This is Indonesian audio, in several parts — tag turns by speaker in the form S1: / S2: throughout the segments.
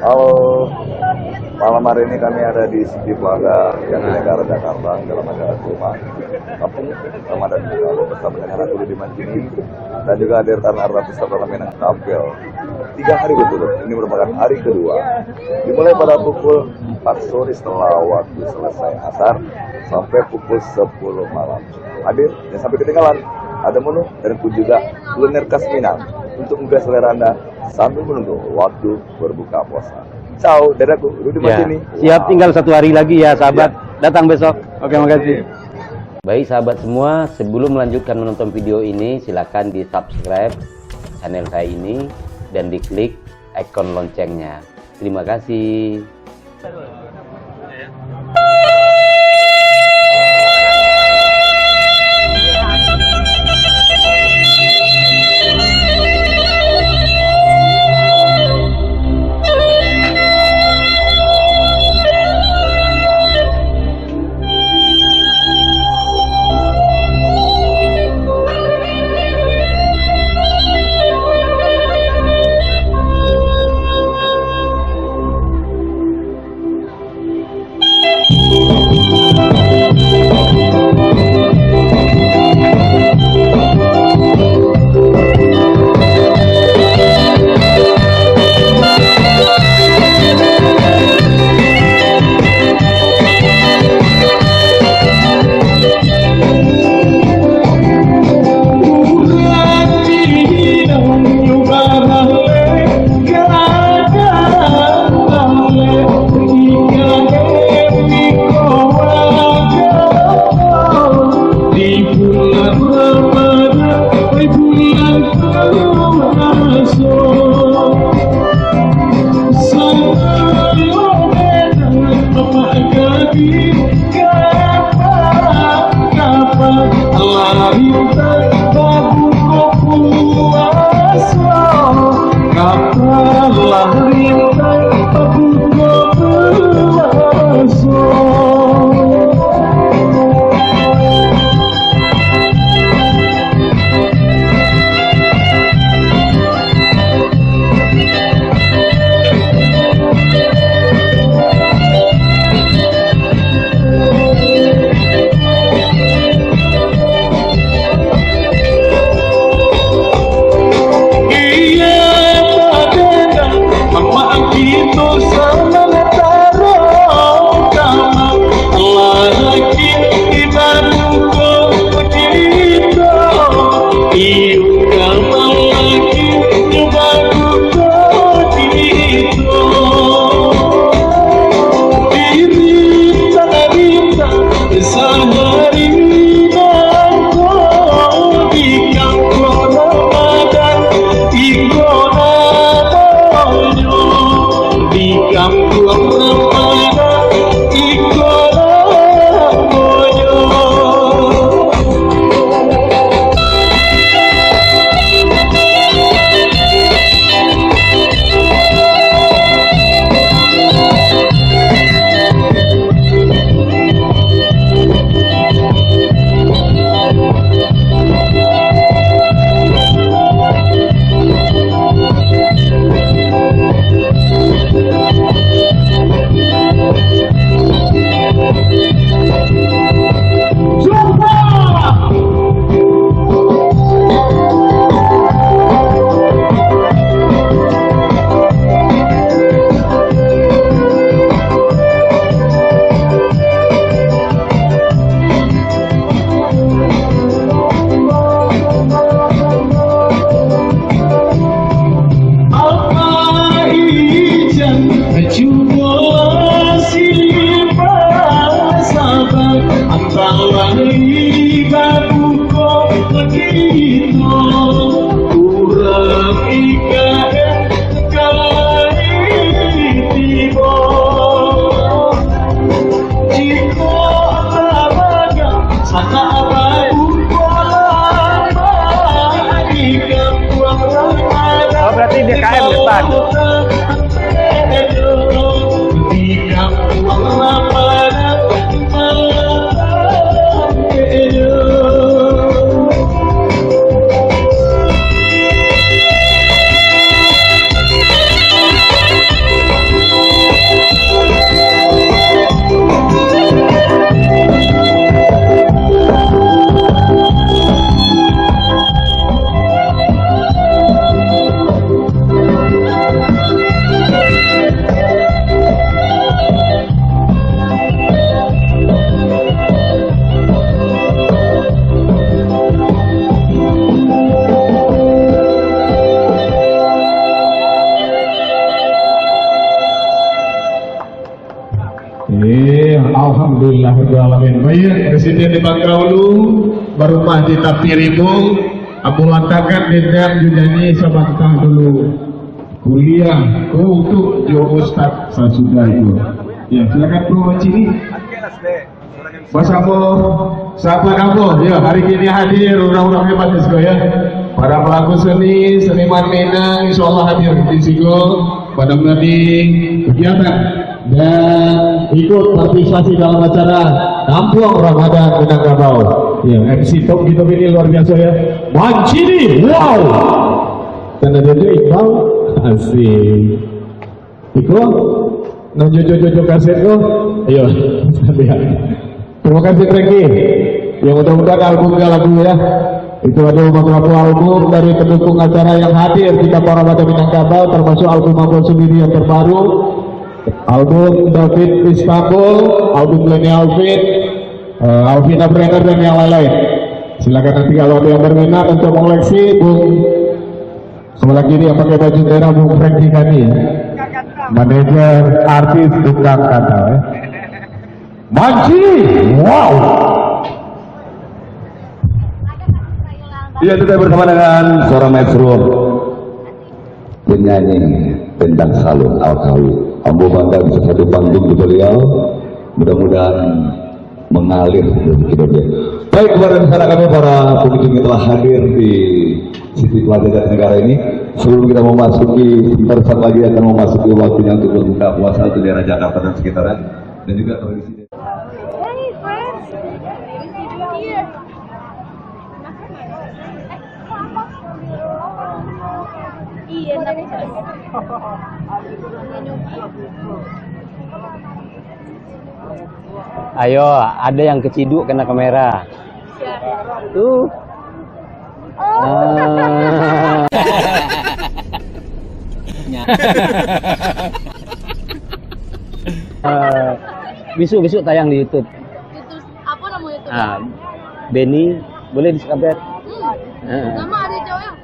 S1: Halo, malam hari ini kami ada di City Plaza, Jatinegara, Jakarta, dalam acara Kurma Kampung Ramadan Buka bersama dengan aku Didi Mancini dan juga hadir Arta peserta yang tampil 3 hari berturut. Ini merupakan hari kedua, dimulai pada pukul 4 sore setelah waktu selesai asar sampai pukul 10 malam. Hadir, jangan sampai ketinggalan. Ada menu dan pun juga kuliner khas Minang untuk menggugah selera Anda sambil menunggu waktu berbuka puasa. Ciao, dadaku, Rudi Mancini.
S2: Siap, tinggal 1 hari lagi ya sahabat. Datang besok. Oke, makasih. Baik sahabat semua, sebelum melanjutkan menonton video ini, silakan di subscribe channel saya ini dan diklik ikon loncengnya. Terima kasih. Berarti DKM depan.
S3: Alhamdulillahirrahmanirrahim. Baik, Presiden di Bangkaulu, baru mah di Tapirimu, Abu lantakan dan junani sabantah dulu kuliah untuk Jo Ustad sasudah itu. Ya, silakan Bro Cini. Mas Abo, sahabat Abo, ya hari ini hadir orang-orang hebat ya. Para pelaku seni, seniman Minang, insya Allah hadir di Sigo pada menjadi kegiatan dan ikut partisipasi dalam acara Kampung Ramadan Minangkabau. Ya, MC top kita ini luar biasa ya. Mancini, wow. Dan ada juga Iqbal, asik. Iko, jojo kaset lo, ayo, lihat. Terima kasih Franky. Yang mudah-mudahan albumnya lagu ya. Itu ada beberapa album dari pendukung acara yang hadir di Kampung Ramadan Minangkabau, termasuk album Abon sendiri yang terbaru, album David Istanbul, album Lenny Alvin, Alvina Brenner dan yang lain-lain. Silakan nanti kalau ada yang berminat untuk mengoleksi, Bung sebelah kiri yang pakai baju merah Bung Franky Kani ya. Manajer artis tukang kata ya. Manci, wow.
S1: Iya, kita bersama dengan seorang maestro penyanyi Bentang Salun Al-Kawi. Ambo bangga bisa satu panggung di beliau. Mudah-mudahan mengalir hidup dia. Baik, kepada rekan kami para pengunjung yang telah hadir di City Plaza Jatinegara ini. Sebelum kita memasuki, sebentar saat lagi akan memasuki waktunya untuk berbuka puasa untuk daerah Jakarta dan sekitaran, dan juga tradisi.
S4: Hey friends, here. Iya, tapi
S2: Ayo, ada yang keciduk kena kamera. Tuh. Besok tayang di YouTube.
S4: Apa nama YouTube?
S2: Benny, boleh di-subscribe.
S4: Nama ada jauh ya?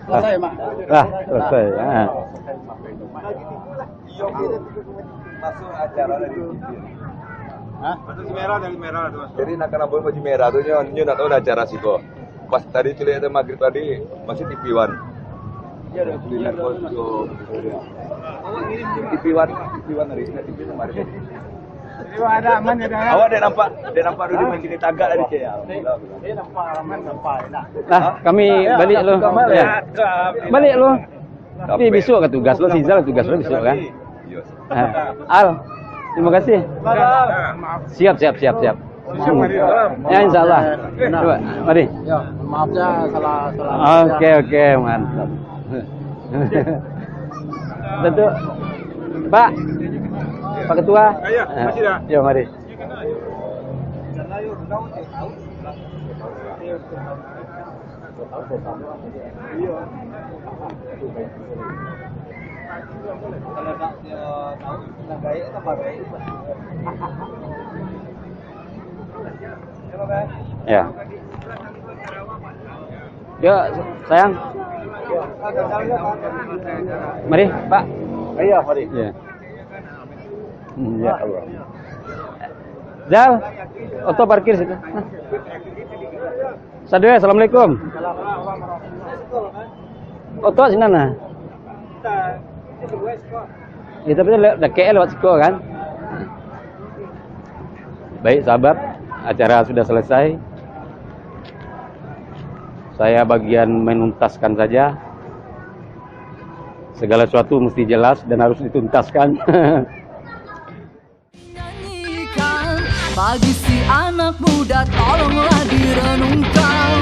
S3: Selesai, Mak.
S2: Selesai.
S1: Masuk acara dari
S3: Baju merah dari merah tuh.
S1: jadi nak kena baju merah tuh nyo nak tahu ada acara sih kok. Pas tadi cilik ada maghrib tadi masih TV1. Iya ada kuliner kostum. TV1 hari ini TV kemarin.
S3: Ada aman ya dah.
S1: Awak dia nampak dulu di sini tagak tadi cek.
S3: Dia nampak aman nampak enak.
S2: Kami balik lo. Balik lo. Ini besok ke tugas lo, Sizal tugas lo besok kan. Al, terima kasih. Siap. Ya insya Allah. Coba, mari.
S3: Ya, maaf ya salah.
S2: Oke, mantap. Tentu, Pak Ketua.
S3: Iya, masih dah.
S2: Ya, mari. Ya. Yuk, sayang. Mari, Pak.
S3: Iya, mari.
S2: Ya. Ya Allah. Zal, auto parkir situ. Sadwe, assalamualaikum. Auto sini nah. Ya, tapi lewat Siko kan. Baik sahabat, acara sudah selesai. Saya bagian menuntaskan saja. Segala sesuatu mesti jelas dan harus dituntaskan.
S5: Nyanyikan bagi si anak muda, tolonglah direnungkan.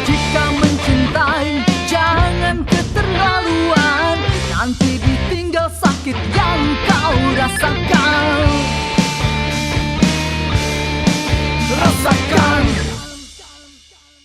S5: Jika mencintai, jangan keterlaluan, nanti ditinggal sakit yang kau rasakan. Rasakan